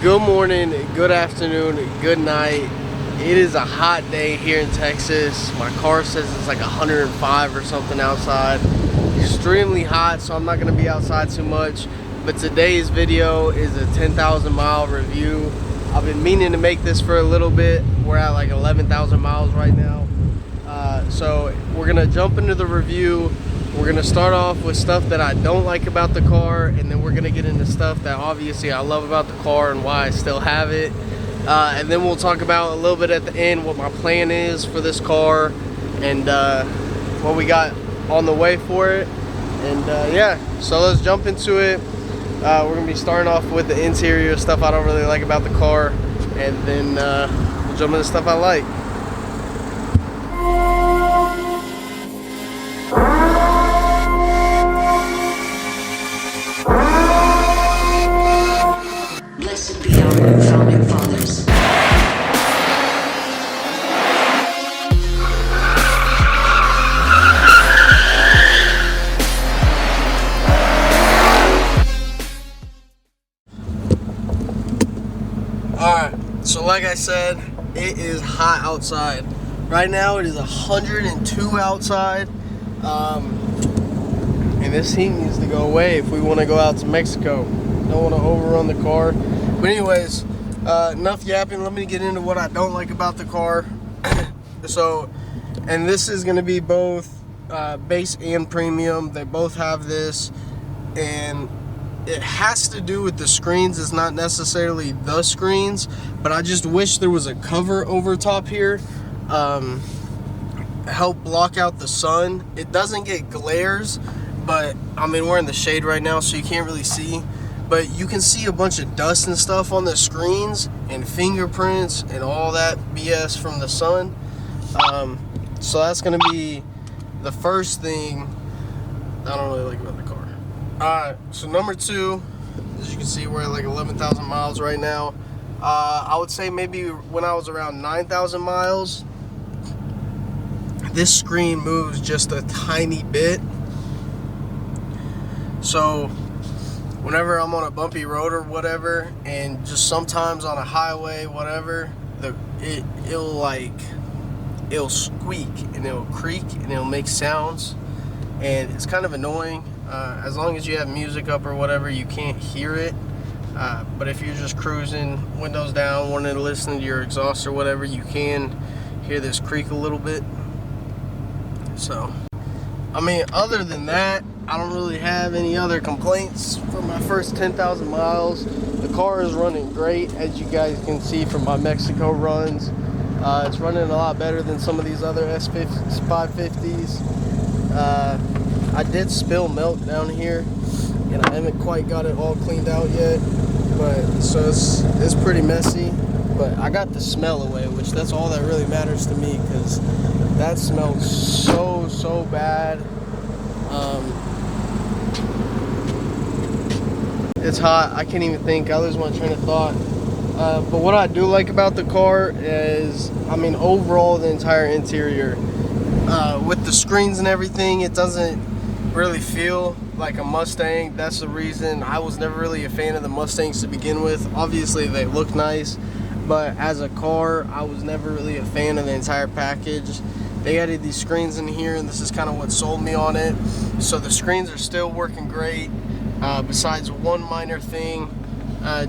Good morning, good afternoon, good night. It is a hot day here in Texas. My car says it's like 105 or something outside. Extremely hot, so I'm not gonna be outside too much. But today's video is a 10,000 mile review. I've been meaning to make this for a little bit. We're at like 11,000 miles right now. So we're gonna jump into the review. We're gonna start off with stuff that I don't like about the car, and then we're gonna get into stuff that obviously I love about the car and why I still have it. And then we'll talk about a little bit at the end what my plan is for this car and what we got on the way for it. And yeah, so let's jump into it. We're gonna be starting off with the interior stuff I don't really like about the car, and then we'll jump into stuff I like. Blessed be our new founding fathers. Alright, so like I said, it is hot outside. Right now it is 102 outside. And this heat needs to go away if we want to go out to Mexico. Don't want to overrun the car. But anyways, enough yapping. Let me get into what I don't like about the car. So, and this is going to be both base and premium. They both have this, and it has to do with the screens. It's not necessarily the screens, but I just wish there was a cover over top here. Help block out the sun. It doesn't get glares, but I mean, we're in the shade right now, so you can't really see. But you can see a bunch of dust and stuff on the screens and fingerprints and all that BS from the sun. So that's gonna be the first thing I don't really like about the car. Alright, so number two, as you can see, we're at like 11,000 miles right now. I would say maybe when I was around 9,000 miles, this screen moves just a tiny bit. So whenever I'm on a bumpy road or whatever, and just sometimes on a highway, whatever, it'll squeak and it'll creak and it'll make sounds, and it's kind of annoying. As long as you have music up or whatever, you can't hear it. But if you're just cruising, windows down, wanting to listen to your exhaust or whatever, you can hear this creak a little bit. So, I mean, other than that, I don't really have any other complaints for my first 10,000 miles. The car is running great, as you guys can see from my Mexico runs. It's running a lot better than some of these other S550s. I did spill milk down here, and I haven't quite got it all cleaned out yet. But so it's pretty messy. But I got the smell away, which that's all that really matters to me, because that smells so bad. It's hot. I can't even think. I lose my train of thought. But what I do like about the car is, I mean, overall the entire interior, with the screens and everything, it doesn't really feel like a Mustang. That's the reason I was never really a fan of the Mustangs to begin with. Obviously they look nice, but as a car, I was never really a fan of the entire package. They added these screens in here, and this is kind of what sold me on it. So the screens are still working great, besides one minor thing.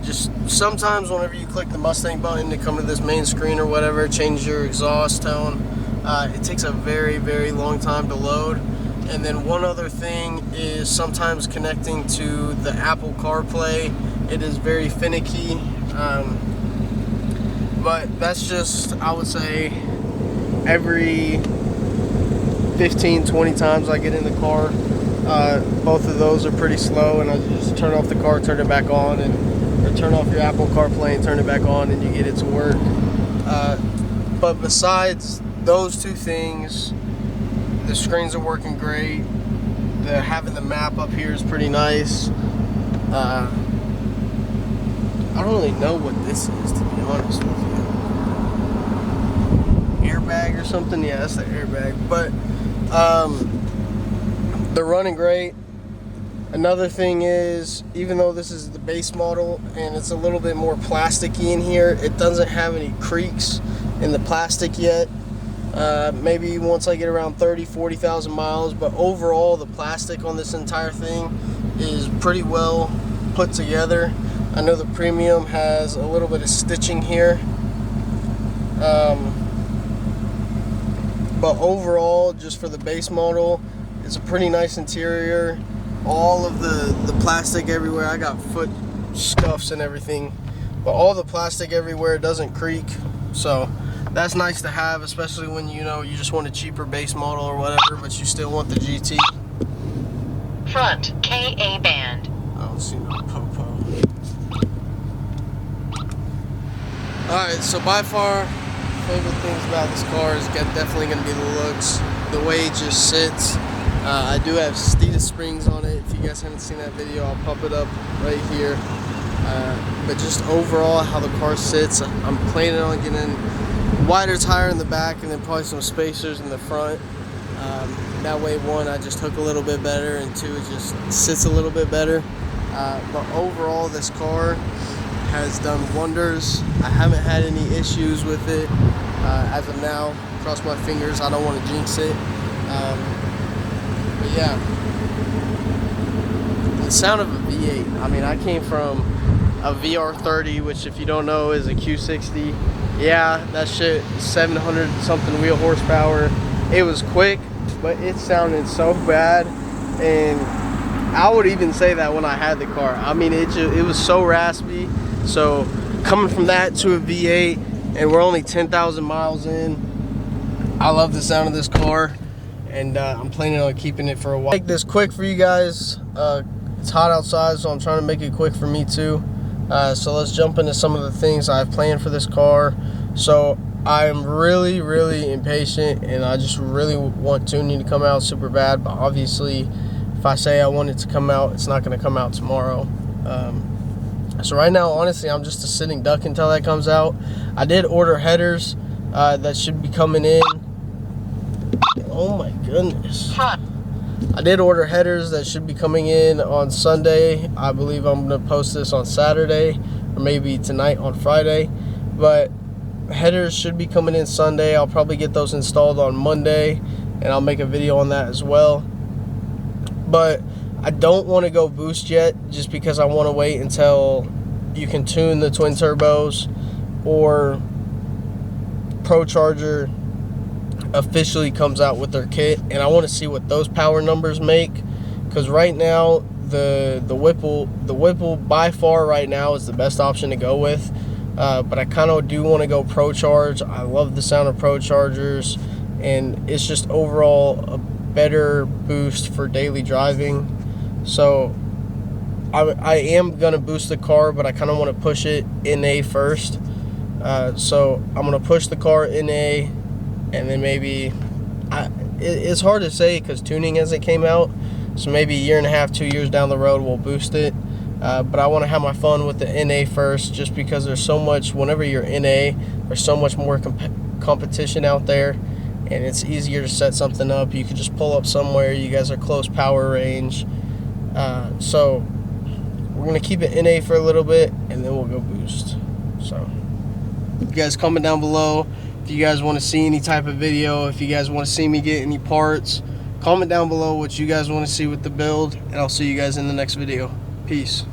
Just sometimes whenever you click the Mustang button to come to this main screen or whatever, change your exhaust tone, it takes a very long time to load. And then one other thing is sometimes connecting to the Apple CarPlay, it is very finicky. But that's just, I would say, every 15-20 times I get in the car, both of those are pretty slow, and I just turn off the car, turn it back on, or turn off your Apple CarPlay and turn it back on, and you get it to work. But besides those two things, the screens are working great. Having the map up here is pretty nice. I don't really know what this is, to be honest with you. Airbag or something? Yeah, that's the airbag. But they're running great. Another thing is, even though this is the base model and it's a little bit more plasticky in here, it doesn't have any creaks in the plastic yet. Maybe once I get around 40,000 miles, but overall the plastic on this entire thing is pretty well put together. I know the premium has a little bit of stitching here, but overall, just for the base model, it's a pretty nice interior. All of the plastic everywhere, I got foot scuffs and everything, but all the plastic everywhere doesn't creak, so that's nice to have, especially when you just want a cheaper base model or whatever, but you still want the GT. Front KA band. I don't see no popo. Alright, so by far, favorite things about this car is definitely going to be the looks, the way it just sits. I do have Steeda springs on it. If you guys haven't seen that video, I'll pop it up right here. But just overall, how the car sits, I'm planning on getting a wider tire in the back and then probably some spacers in the front. That way, one, I just hook a little bit better, and two, it just sits a little bit better. But overall, this car has done wonders. I haven't had any issues with it as of now. Cross my fingers, I don't want to jinx it. But yeah, the sound of a V8. I mean, I came from a VR30, which if you don't know is a Q60. Yeah, that shit, 700 something wheel horsepower. It was quick, but it sounded so bad. And I would even say that when I had the car. I mean, it was so raspy. So coming from that to a V8, and we're only 10,000 miles in, I love the sound of this car. And I'm planning on keeping it for a while. Make this quick for you guys. It's hot outside, so I'm trying to make it quick for me too. So let's jump into some of the things I've planned for this car. So I'm really, really impatient, and I just really want tuning to come out super bad. But obviously, if I say I want it to come out, it's not going to come out tomorrow. So right now, honestly, I'm just a sitting duck until that comes out. I did order headers that should be coming in. Oh my goodness. I did order headers that should be coming in on Sunday. I believe I'm going to post this on Saturday, or maybe tonight on Friday. But headers should be coming in Sunday. I'll probably get those installed on Monday, and I'll make a video on that as well. But I don't want to go boost yet, just because I want to wait until you can tune the twin turbos or ProCharger officially comes out with their kit, and I want to see what those power numbers make, because right now the Whipple by far right now is the best option to go with, but I kind of do want to go ProCharge. I love the sound of ProChargers, and it's just overall a better boost for daily driving. So I am gonna boost the car, but I kind of want to push it NA first. So I'm gonna push the car NA, and then maybe, it's hard to say because tuning hasn't came out, so maybe a year and a half, 2 years down the road we'll boost it. But I want to have my fun with the NA first, just because there's so much, whenever you're NA, there's so much more competition out there, and it's easier to set something up. You could just pull up somewhere, you guys are close power range. So we're going to keep it NA for a little bit, and then we'll go boost. So you guys comment down below if you guys want to see any type of video, if you guys want to see me get any parts. Comment down below what you guys want to see with the build, and I'll see you guys in the next video. Peace.